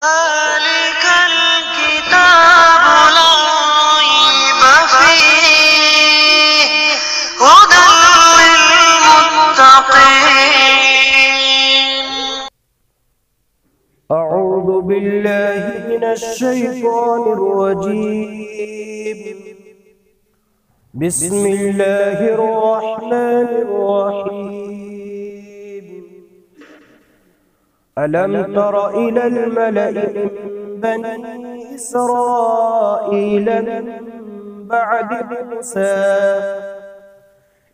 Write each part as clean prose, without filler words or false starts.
ذلك الكتاب لا ريب فيه هدى للمتقين. أعوذ بالله من الشيطان الرجيم. بسم الله الرحمن الرحيم. ألم تر إلى الملأ من بني إسرائيل من بعد موسى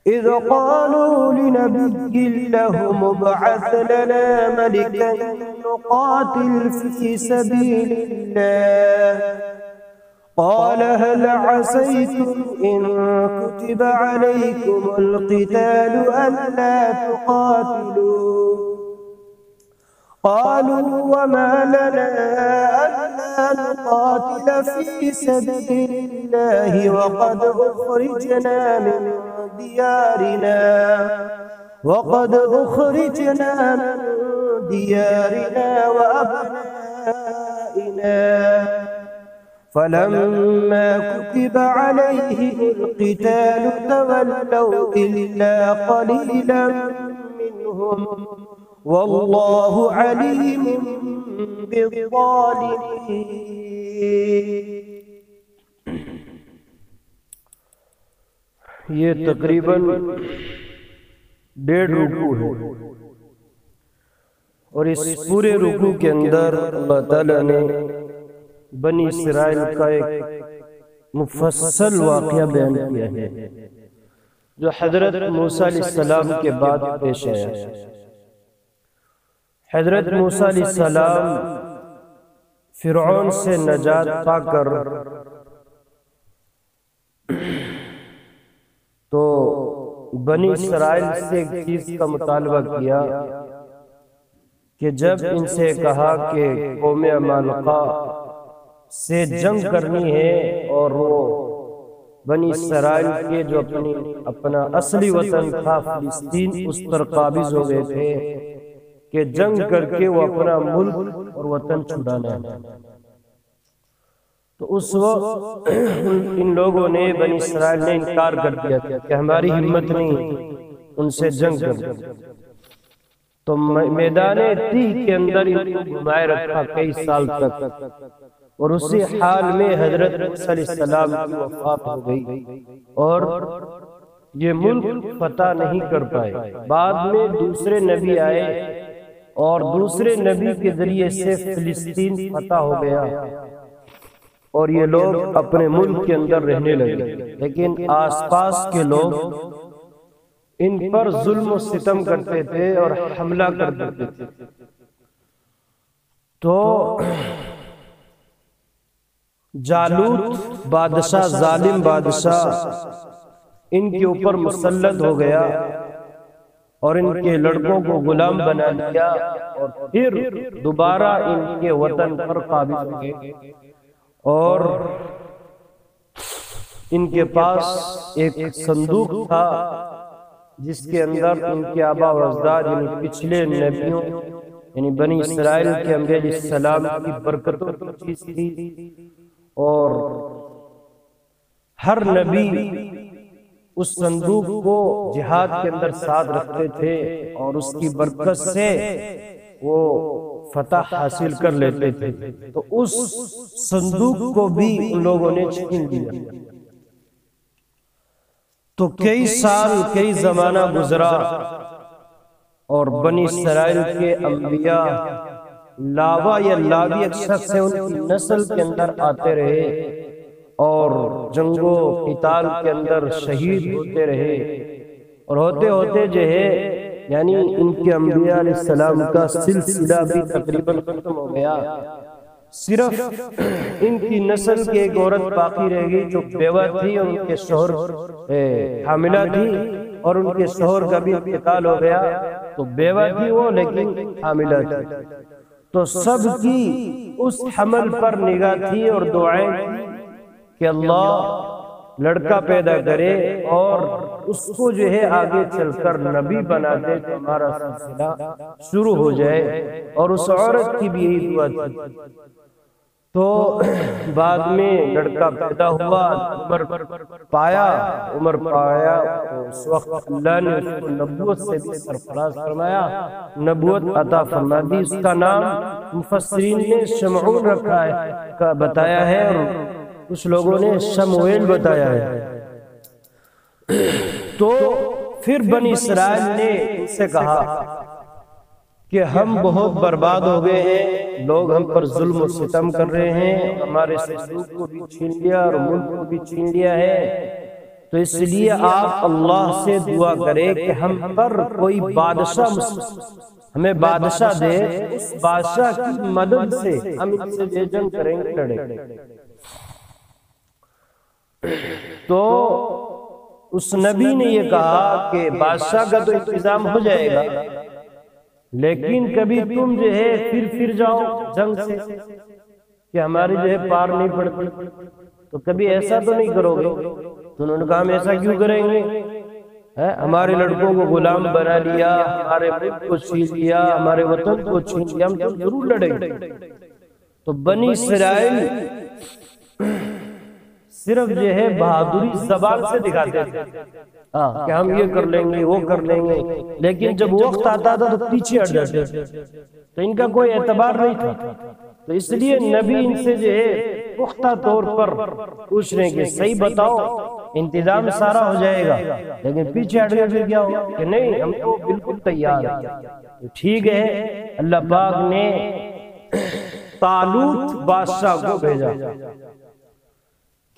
إذ قالوا لنبي لهم ابعث لنا ملكا نقاتل في سبيل الله قال هل عسيتم إن كتب عليكم القتال ألا تقاتلوا قالوا وما لنا ألا نقاتل في سبيل الله وقد أخرجنا من ديارنا وأبنائنا فلما كتب عليهم القتال تولوا إلا قليلا منهم والله عليم بالظالمين. یہ تقریباً 1.5 رکوع ہے اور اس پورے رکوع کے اندر اللہ تعالیٰ نے بنی اسرائیل کا ایک مفصل واقعہ بیان کیا ہے جو حضرت موسیٰ علیہ السلام کے بعد پیش آیا. حضرت موسیٰ علیہ السلام فرعون سے نجات پا کر تو بنی اسرائیل سے ایک چیز کا مطالبہ کیا کہ جب ان سے کہا کہ قوم عمالقہ سے جنگ کرنی ہے اور وہ بنی اسرائیل کے جو اپنا اصلی وطن تھا فلسطین اس پر قابض ہو گئے تھے کہ جنگ کر کے وہ اپنا ملک اور وطن چھڑانا ہے. تو اس وقت ان لوگوں نے بنی اسرائیل نے انکار کر دیا کہ ہماری ہمت نہیں ان سے جنگ کرنے. تو میدان تیہ کے اندر ان کو گھمائے رکھا کئی سال تک اور اسی حال میں حضرت موسیٰ علیہ السلام کی وفات ہو گئی اور یہ ملک فتح نہیں کر پائے. بعد میں دوسرے نبی آئے اور دوسرے نبی کے ذریعے سے فلسطین فتح ہو گیا اور یہ لوگ اپنے ملک کے اندر رہنے لگے. لیکن آس پاس کے لوگ ان پر ظلم و ستم کرتے تھے اور حملہ کرتے تھے. تو جالوت بادشاہ ظالم بادشاہ ان کے اوپر مسلط ہو گیا اور ان کے لڑکوں کو غلام بنا لیا اور پھر دوبارہ ان کے وطن پر قابض ہو گئے اور ان کے پاس ایک صندوق تھا جس کے اندر ان کے آبا و اجداد یعنی پچھلے نبیوں یعنی بنی اسرائیل کے انبیاء علیہ السلام کی برکتوں کی چیز تھی اور ہر نبی اس صندوق کو جہاد کے اندر ساتھ رکھتے تھے اور اس کی برکت سے وہ فتح حاصل کر لیتے تھے. تو اس صندوق کو بھی ان لوگوں نے چھین لیا. تو کئی سال کئی زمانہ گزرا اور بنی اسرائیل کے انبیاء لاوا یا لاوی ایک شخص ہے ان کی نسل کے اندر آتے رہے اور جنگ و قتال کے اندر شہید ہوتے رہے اور ہوتے ہوتے جو ہے یعنی ان کے انبیاء علیہ السلام کا سلسلہ بھی تقریباً ختم ہو گیا. صرف ان کی نسل کی ایک عورت باقی رہ گئی جو بیوہ تھی اور ان کے شوہر حاملہ تھی اور ان کے شوہر کا بھی انتقال ہو گیا. تو بیوہ تھی وہ لیکن حاملہ تھی. تو سب کی اس حمل پر نگاہ تھی اور دعائیں کہ اللہ لڑکا پیدا کرے اور اس کو جو ہے آگے چل کر نبی بنا دے تو ہمارا سلسلہ شروع ہو جائے، اور اس عورت کی بھی یہی دعا تھی۔ تو بعد میں لڑکا پیدا ہوا، عمر پایا تو اس وقت اللہ نے اس کو نبوت سے بھی سرفراز فرمایا، نبوت عطا فرما دی۔ اس کا نام مفسرین نے شمعون رکھا ہے بتایا ہے، اور کچھ لوگوں نے شمویل بتایا ہے۔ تو پھر بنی اسرائیل نے ان سے کہا کہ ہم بہت برباد ہو گئے ہیں، لوگ ہم پر ظلم و ستم کر رہے ہیں، ہمارے سسوک کو بھی چھین لیا اور ملک کو بھی چھین لیا ہے، تو اس لیے آپ اللہ سے دعا کریں کہ ہم پر کوئی بادشاہ ہمیں بادشاہ دے، اس بادشاہ کی مدد سے ہم ان سے جنگ کریں گے، لڑیں گے۔ تو اس نبی نے یہ کہا کہ بادشاہ کا تو انتظام ہو جائے گا، لیکن کبھی تم جو ہے پھر جاؤ جنگ سے کہ ہماری جو ہے پار نہیں پڑتی، تو کبھی ایسا تو نہیں کرو گے؟ تو انہوں نے کہا ہم ایسا کیوں کریں گے؟ ہمارے لڑکوں کو غلام بنا لیا، ہمارے ملک کو چھین لیا، ہمارے وطن کو چھین لیا، ہم تو ضرور لڑیں گے۔ تو بنی اسرائیل صرف جو ہے بہادری زبان سے دکھاتے تھے کہ ہم یہ کر لیں گے وہ کر لیں گے، لیکن جب وقت آتا تھا تو پیچھے ہٹ جاتے تھے، تو ان کا کوئی اعتبار نہیں تھا۔ تو اس لیے نبی ان سے جو ہے پختہ طور پر پوچھ رہے ہیں کہ صحیح بتاؤ، انتظام سارا ہو جائے گا، لیکن پیچھے ہٹ گئے پھر کیا ہوگا کہ نہیں ہم تو بالکل تیار ہیں۔ ٹھیک ہے، اللہ پاک نے طالوت بادشاہ کو بھیجا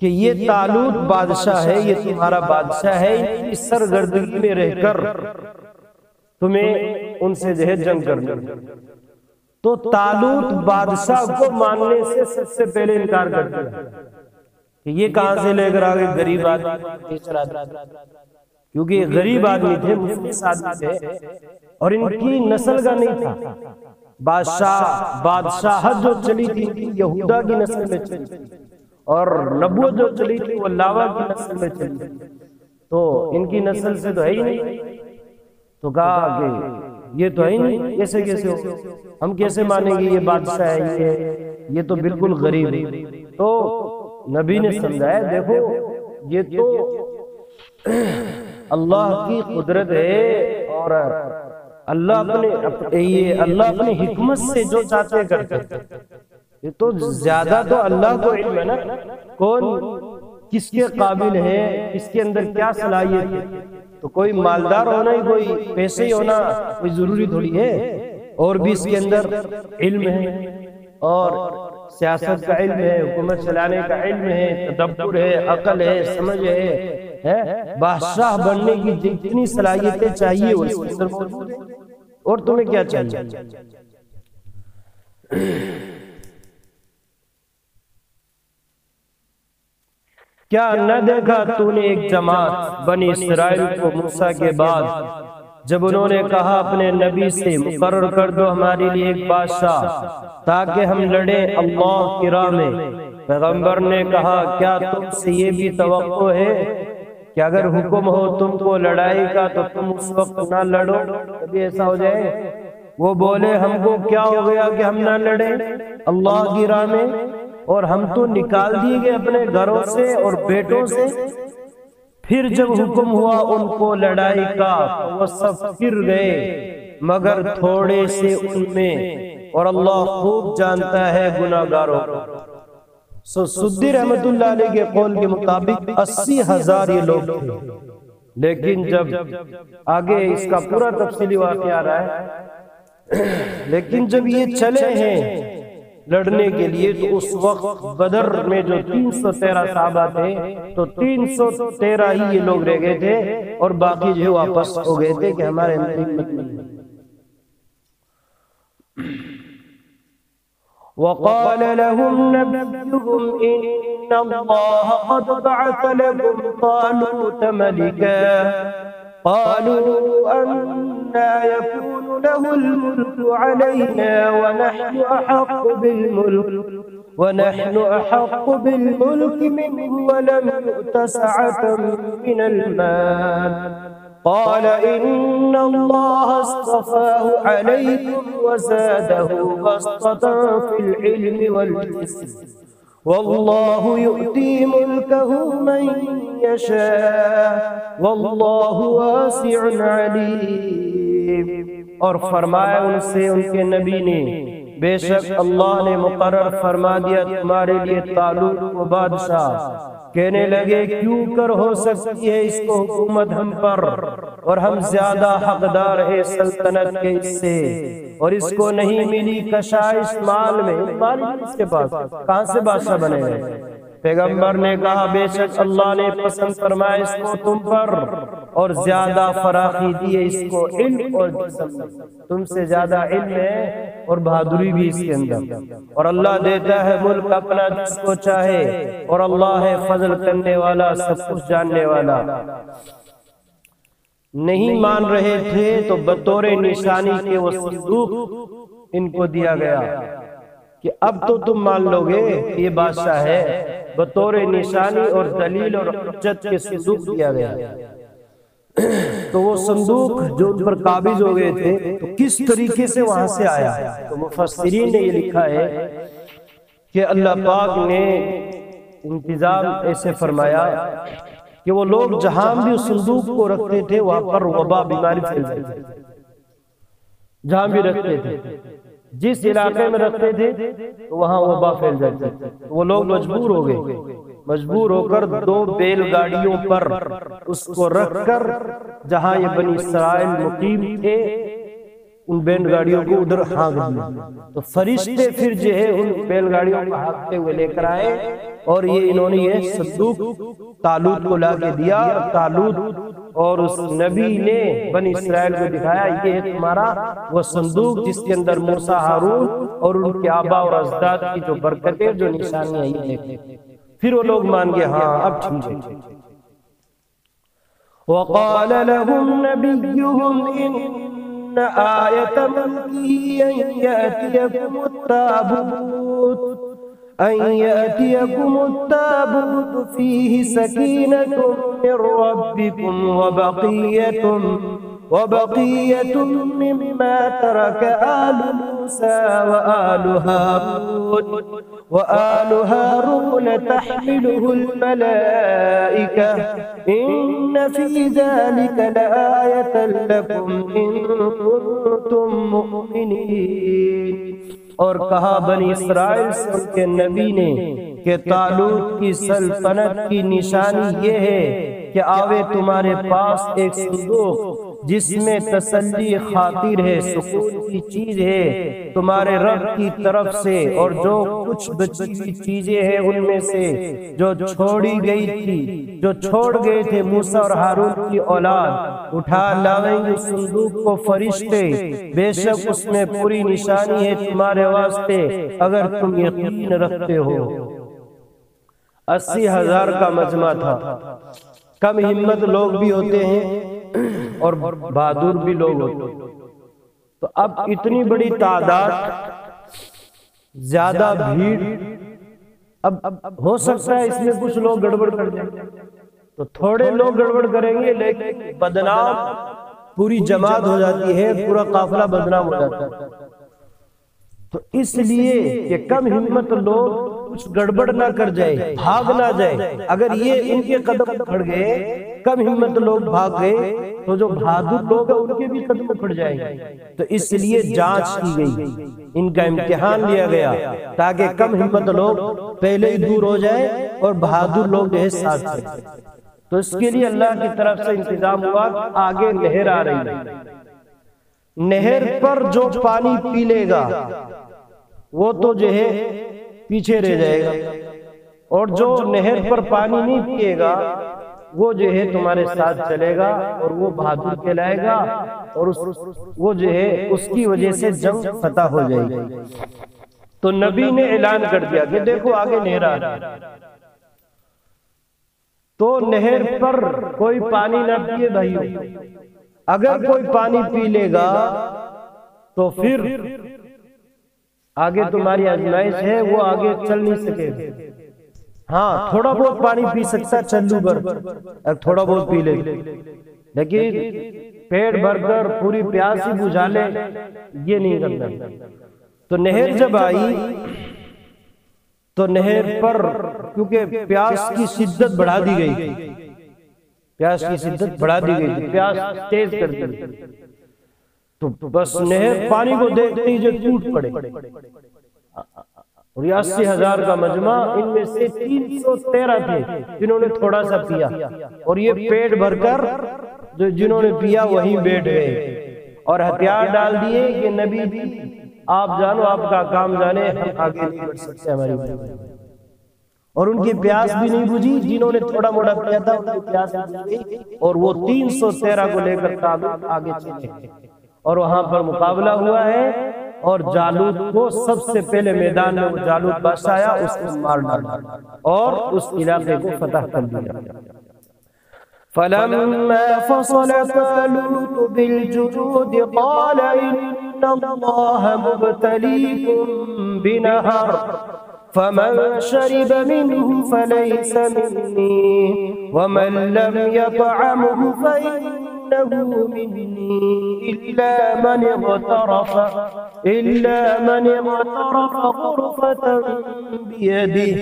کہ یہ طالوت بادشاہ ہے، یہ تمہارا بادشاہ ہے، ان کی سرگردگی میں رہ کر تمہیں ان سے جو ہے جنگ کرنا۔ تو طالوت بادشاہ کو ماننے سے سب سے پہلے انکار کر دیا کہ یہ کہاں سے لے کر آگے غریب آدمی، کیونکہ یہ غریب آدمی تھے، مفلس آدمی تھے، اور ان کی نسل کا نہیں تھا۔ بادشاہت جو چلی تھی یہودا کی نسل میں چلی تھی، اور نبوت جو چلی تھی وہ لاوا کی نسل میں چلی تھی، تو ان کی نسل سے تو ہے ہی نہیں۔ تو کہا کہ یہ تو ہے ہی نہیں، کیسے ہو، ہم کیسے مانیں گے یہ بادشاہ ہے، یہ تو بالکل غریب ہے۔ تو نبی نے سمجھایا دیکھو یہ تو اللہ کی قدرت ہے، اور اللہ اپنے حکمت سے جو چاہتے کرتے ہیں۔ یہ تو زیادہ تو اللہ کو علم ہے نا، کون کس کے قابل ہے، کس کے اندر کیا صلاحیت ہے۔ تو کوئی مالدار ہونا ہی، کوئی پیسے ہی ہونا کوئی ضروری تھوڑی ہے، اور بھی اس کے اندر علم ہے، اور سیاست کا علم ہے، حکومت چلانے کا علم ہے، تدبر ہے، عقل ہے، سمجھ ہے، بادشاہ بننے کی جتنی صلاحیتیں چاہیے وہ اس کے اندر موجود ہے، اور تمہیں کیا چاہیے؟ کیا نہ دیکھا تو نے ایک جماعت بنی اسرائیل کو موسیٰ کے بعد، جب انہوں نے کہا اپنے نبی سے مقرر کر دو ہمارے لیے ایک بادشاہ تاکہ ہم لڑیں اللہ کی راہ میں، پیغمبر نے کہا کیا تم سے یہ بھی توقع ہے کہ اگر حکم ہو تم کو لڑائی کا تو تم اس وقت نہ لڑو؟ کبھی ایسا ہو جائے؟ وہ بولے ہم کو کیا ہو گیا کہ ہم نہ لڑیں اللہ کی راہ میں، اور ہم تو نکال دیے گئے اپنے گھروں سے اور بیٹوں سے۔ پھر جب حکم ہوا ان کو لڑائی کا تو وہ سب پھر گئے مگر تھوڑے سے ان میں، اور اللہ خوب جانتا ہے گناہگاروں کو۔ سدی رحمت اللہ علیہ کے قول کے مطابق 80,000 یہ لوگ تھے، لیکن جب آگے اس کا پورا تفصیلی واقعہ آ رہا ہے، لیکن جب یہ چلے ہیں لڑنے کے لیے تو اس وقت بدر میں جو 313 صحابہ تھے تو 313 ہی یہ لوگ رہ گئے تھے، اور باقی جو واپس ہو گئے تھے کہ ہمارے اندر ہمت نہیں۔ وقال لهم نبيهم إن الله قد بعث لكم طالوت ملكا قالوا أنى يكون له الملك علينا ونحن أحق بالملك وَنَحْنُ أَحَقُّ بِالْمُلْكِ مِنْهُ وَلَمْ يُؤْتَ سَعَةً مِنَ الْمَالِ قَالَ إِنَّ اللَّهَ اصْطَفَاهُ عَلَيْكُمْ وَزَادَهُ بَسْطَةً فِي الْعِلْمِ وَالْجِسْمِ وَاللَّهُ يُؤْتِي مُلْكَهُ مَن يَشَاءُ وَاللَّهُ وَاسِعٌ عَلِيمٌ۔ اور فرمایا ان سے ان کے نبی نے، بے شک اللہ نے مقرر فرما دیا تمہارے لیے طالوت کو بادشاہ۔ کہنے لگے کیوں کر ہو سکتی ہے اس کو حکومت ہم پر، اور ہم زیادہ حقدار ہیں سلطنت کے اس سے، اور اس کو نہیں ملی کشائش مال میں، مال اس کے پاس کہاں سے بادشاہ بنے گا؟ پیغمبر نے کہا بے شک اللہ نے پسند فرمایا اس کو تم پر، اور زیادہ فراخی دی ہے اس کو علم اور جسم میں، تم سے زیادہ علم ہے اور بہادری بھی اس کے اندر، اور اللہ دیتا ہے ملک اپنا جس کو چاہے، اور اللہ ہے فضل کرنے والا سب کچھ جاننے والا۔ نہیں مان رہے تھے تو بطور نشانی کے وہ صندوق ان کو دیا گیا کہ اب تو تم مان لو گے کہ یہ بادشاہ ہے، بطور نشانی اور دلیل اور حجت کے صندوق دیا گیا۔ تو وہ صندوق جو ان پر قابض ہو گئے تھے تو کس طریقے سے وہاں سے آیا؟ تو مفسرین نے یہ لکھا ہے کہ اللہ پاک نے انتظام ایسے فرمایا کہ وہ لوگ جہاں بھی اس صندوق کو رکھتے تھے وہاں پر وبا بیماری پھیل جاتی تھی، جہاں بھی رکھتے تھے، جس علاقے میں رکھتے تھے تو وہاں وبا پھیل جاتی تھی۔ وہ لوگ مجبور ہو گئے، مجبور ہو کر 2 بیل گاڑیوں پر اس کو رکھ کر جہاں یہ بنی اسرائیل مقیم تھے ان بیل گاڑیوں کو ادھر ہانک دیا۔ تو فرشتے پھر جو ہے ان بیل گاڑیوں کو ہانکتے ہوئے لے کر آئے، اور یہ انہوں نے یہ صندوق طالوت کو لا کے دیا۔ طالوت اور اس نبی نے بنی اسرائیل کو دکھایا یہ ہے تمہارا وہ صندوق جس کے اندر موسیٰ ہارون اور ان کے آبا اور اجداد کی جو برکتیں جو نشانیاں یہ دیکھتے۔ پھر وہ لوگ مان گئے ہاں اب ٹھیک ہے۔ وَقَالَ لَهُمْ نَبِيُّهُمْ إِنَّ آيَةَ مُلْكِهِ أَن يَأْتِيَكُمُ التَّابُوتُ فِيهِ سَكِينَةٌ مِّن رَّبِّكُمْ وَبَقِيَّةٌ مِّمَّا تَرَكَ آلُ مُوسَىٰ وَآلُ هَارُونَ تَحْمِلُهُ الْمَلَائِكَةُ إِنَّ فِي ذَلِكَ لَآيَةً لَكُمْ إِن كُنتُم مُّؤْمِنِينَ۔ اور کہا بنی اسرائیل سے ان کے نبی نے کہ طالوت کی سلطنت کی نشانی یہ ہے کہ آوے تمہارے پاس ایک صندوق جس میں تسلی خاطر ہے، سکون کی چیز ہے تمہارے رب کی طرف سے، اور جو کچھ بچی ہوئی چیزیں ہیں ان میں سے جو چھوڑی گئی تھی، جو چھوڑ گئے تھے موسیٰ اور ہارون کی اولاد، اٹھا لاویں گے صندوق کو فرشتے، بے شک اس میں پوری نشانی ہے تمہارے واسطے اگر تم یقین رکھتے ہو۔ 80,000 کا مجمع تھا، کم ہمت لوگ بھی ہوتے ہیں اور بہادر بھی لوگ ہوتے ہیں، تو اب اتنی بڑی تعداد، زیادہ بھیڑ، اب ہو سکتا ہے اس میں کچھ لوگ گڑبڑ کر جائیں، تو تھوڑے لوگ گڑبڑ کریں گے لیکن بدنام پوری جماعت ہو جاتی ہے، پورا قافلہ بدنام ہو جاتا ہے۔ تو اس لیے کہ کم ہمت لوگ کچھ گڑبڑ نہ کر جائے، بھاگ نہ جائے، اگر یہ ان کے قدم پھڑ گئے، کم ہمت لوگ بھاگ گئے تو جو بہادر لوگ ہیں ان کے بھی قدم پھڑ جائیں گے۔ تو اس لیے جانچ کی گئی، ان کا امتحان لیا گیا تاکہ کم ہمت لوگ پہلے ہی دور ہو جائیں اور بہادر لوگ جو ہے ساتھ چلیں۔ تو اس کے لیے اللہ کی طرف سے انتظام ہوا، آگے نہر آ رہی ہے، نہر پر جو پانی پی لے گا وہ تو جو ہے پیچھے رہ جائے گا، اور جو نہر پر پانی نہیں پیے گا وہ جو ہے تمہارے ساتھ چلے گا اور وہ بہادر کہلائے گا، اور وہ جو ہے اس کی وجہ سے جنگ فتح ہو جائے گی۔ تو نبی نے اعلان کر دیا کہ دیکھو آگے نہر آ رہی ہے، تو نہر پر کوئی پانی نہ پیے بھائیو، اگر کوئی پانی پی لے گا تو پھر آگے تمہاری آزمائش ہے، وہ آگے چل نہیں سکے، ہاں تھوڑا بہت پانی پی سکتا چلو بھر، تھوڑا بہت پی لے، لیکن پیٹ بھر کر پوری پیاس ہی بجھا لے یہ نہیں کرنا۔ تو نہر جب آئی تو نہر پر کیونکہ پیاس کی شدت بڑھا دی گئی، پیاس کی شدت بڑھا دی گئی، پیاس تیز کر دی، تو بس نہر پانی کو دیکھتے ہی جو ٹوٹ پڑے، اور 80,000 کا مجمع، ان میں سے 313 تھے جنہوں نے تھوڑا سا پیا، اور یہ پیٹ بھر کر جنہوں نے پیا وہیں بیٹھ گئے اور ہتھیار ڈال دیے کہ نبی بھی آپ جانو، آپ کا کام جانے، ہم آگے نہیں بڑھ سکتے ہماری بات۔ اور ان کی پیاس بھی نہیں بجھی، جنہوں نے تھوڑا موڑا پیا تھا ان کی پیاس بجھ گئی، اور وہ 313 کو لے کر تابوت آگے چلے، اور وہاں پر مقابلہ ہوا ہے، اور جالوت کو سب سے پہلے میدان میں وہ جالوت بادشاہ آیا، اس کو مار ڈالا اور اس علاقے کو فتح کر دیا۔ فَلَمَّا فَصَلَ طَالُوتُ بِالْجُنُودِ قَالَ إِنَّ اللَّهَ مُبْتَلِيكُم بِنَهَرٍ فَمَن شَرِبَ مِنْهُ فَلَيْسَ مِنِّي وَمَن لَّمْ يَطْعَمْهُ فَإِنَّهُ مِنِّي إِلَّا مَنِ اغْتَرَفَ غُرْفَةً بِيَدِهِ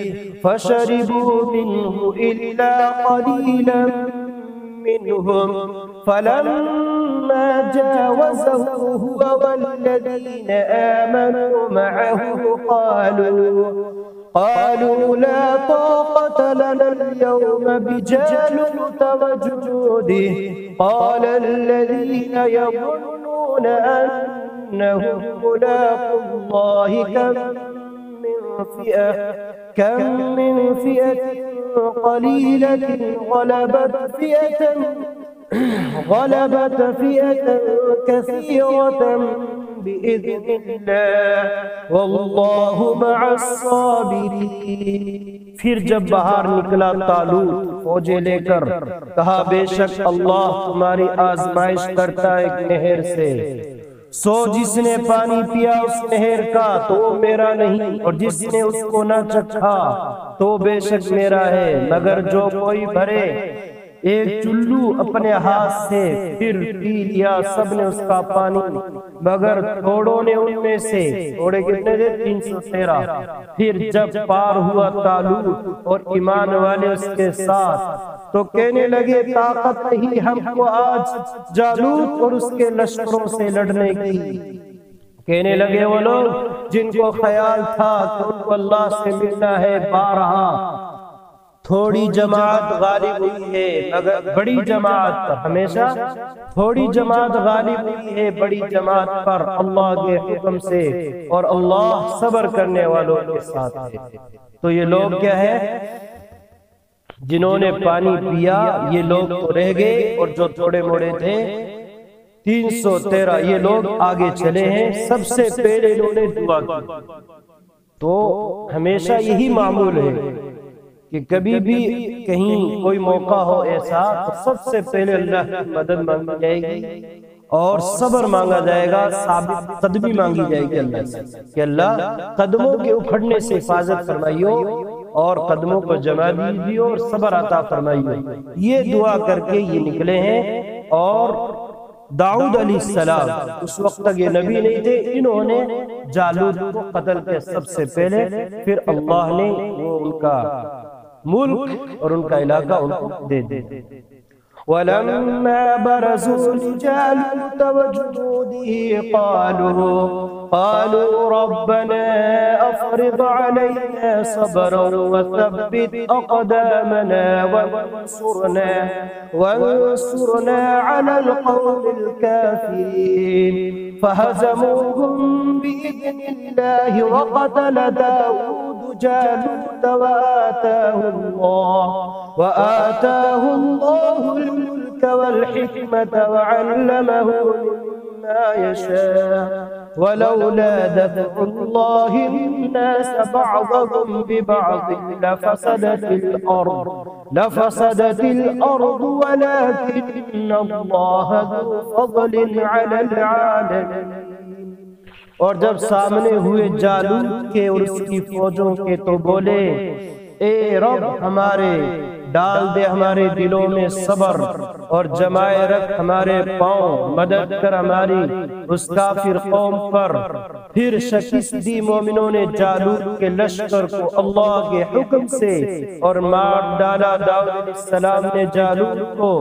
فَشَرِبُوا مِنْهُ إِلَّا قَلِيلًا منهم فلما جاوزه هو والذين آمنوا معه قالوا لا طاقة لنا اليوم بجالوت وجنوده قال الذين يظنون أنهم ملاقو الله كم من فئة قليلة غلبت فئة كثيرة بإذن الله والله مع الصابرين۔ پھر جب باہر نکلا طالوت فوجیں لے کر، کہا بے شک اللہ تمہاری آزمائش کرتا ہے ایک نہر سے، سو جس نے پانی پیا اس نہر کا تو وہ میرا نہیں، اور جس نے اس کو نہ چکھا تو بے شک میرا ہے، مگر جو کوئی بھرے ایک چلو اپنے ہاتھ سے پھر پی لیا سب نے اس کا پانی، مگر تھوڑوں نے ان میں سے، تھوڑے کتنے تھے 313، پھر جب پار ہوا طالوت اور ایمان والے اس کے ساتھ تو کہنے لگے طاقت نہیں ہم کو آج جالوت اور اس کے لشکروں سے لڑنے کی۔ کہنے لگے وہ لوگ جن کو خیال تھا کہ ان کو اللہ سے ملنا ہے، بارہا تھوڑی جماعت غالب ہوئی ہے مگر بڑی جماعت پر، ہمیشہ تھوڑی جماعت غالب ہوئی ہے بڑی جماعت پر اللہ کے حکم سے، اور اللہ صبر کرنے والوں کے ساتھ ہے۔ تو یہ لوگ کیا ہے جنہوں نے پانی پیا، یہ لوگ تو رہ گئے، اور جو تھوڑے موڑے تھے 313 یہ لوگ آگے چلے ہیں۔ سب سے پہلے انہوں نے دعا کی۔ تو ہمیشہ یہی معمول ہے کہ کبھی بھی کہیں کوئی موقع ہو ایسا تو سب سے پہلے اللہ کی مدد مانگی جائے گی اور صبر مانگا جائے گا، ثابت قدمی مانگی جائے گی اللہ سے کہ اللہ قدموں کے اکھڑنے سے حفاظت فرمائیو اور قدموں کو جما دیجیے اور صبر عطا فرمائیو۔ یہ دعا کر کے یہ نکلے ہیں، اور داؤد علیہ السلام اس وقت تک یہ نبی نہیں تھے، انہوں نے جالوت کو قتل کے سب سے پہلے، پھر اللہ نے وہ ان کا ملک اور ان کا علاقہ ان کو دے دے۔ وَلَمَّا بَرَزُوا لِجَالُوتَ وَجُنُودِهِ قَالُوا رَبَّنَا أَفْرِغْ عَلَيْنَا صَبْرًا وَثَبِّتْ أَقْدَامَنَا وَانصُرْنَا عَلَى الْقَوْمِ الْكَافِرِينَ فَهَزَمُوهُمْ بِإِذْنِ اللَّهِ وَقَتَلَ دَاوُودُ جَالُوتَ وَآتَاهُ اللَّهُ الملك والحكمة وعلمه مما يشاء ولولا دفع الله الناس بعضهم ببعض لفسدت الأرض ولكن الله ذو فضل على العالمين۔ اور جب سامنے ہوئے جالوت کے اور اس کی فوجوں کے تو بولے اے رب ہمارے ڈال دے ہمارے دلوں میں صبر اور جمائے رکھ ہمارے پاؤں، مدد کر ہماری اس کافر قوم پر۔ پھر شکست دی مومنوں نے جالوت کے لشکر کو اللہ کے حکم سے اور مار ڈالا داؤد علیہ السلام نے جالوت کو،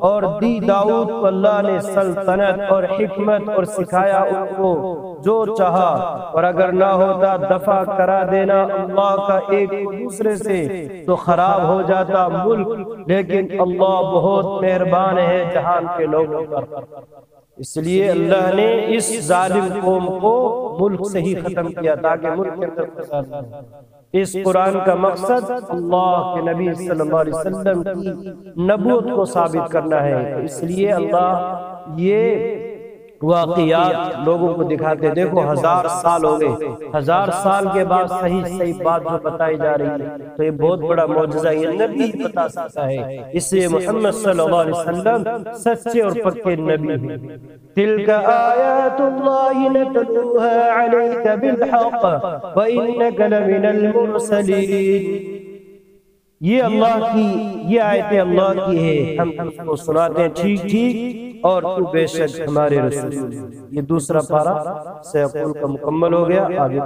اور دی داؤد کو اللہ نے سلطنت اور حکمت اور سکھایا ان کو جو چاہا، اور اگر نہ ہوتا دفع کرا دینا اللہ کا ایک دوسرے سے تو خراب ہو جاتا ملک، لیکن اللہ بہت مہربان ہے جہان کے لوگوں پر۔ اس لیے اللہ نے اس ظالم قوم کو ملک سے ہی ختم کیا تاکہ ملک کے اندر فساد نہ ہو۔ اس قرآن کا مقصد اللہ کے نبی صلی اللہ علیہ وسلم کی نبوت کو ثابت کرنا ہے، اس لیے اللہ یہ واقعات لوگوں کو دکھاتے۔ دیکھو 1000 سال ہو گئے، 1000 سال کے بعد صحیح بات جو بتائی جا رہی ہے تو یہ بہت بڑا معجزہ یہ نبی بتا سکتا ہے، اس لیے محمد صلی اللہ علیہ وسلم سچے اور پکے نبی ہیں۔ تلک آیات اللہ نتلوها علیک بالحق وانک لمن المرسلین۔ یہ اللہ کی یہ آیتیں اللہ کی ہے، ہم اس کو سناتے ہیں ٹھیک ٹھیک، اور تو بے شک ہمارے رسول۔ یہ دوسرا پارہ سیقول کا مکمل ہو گیا، آگے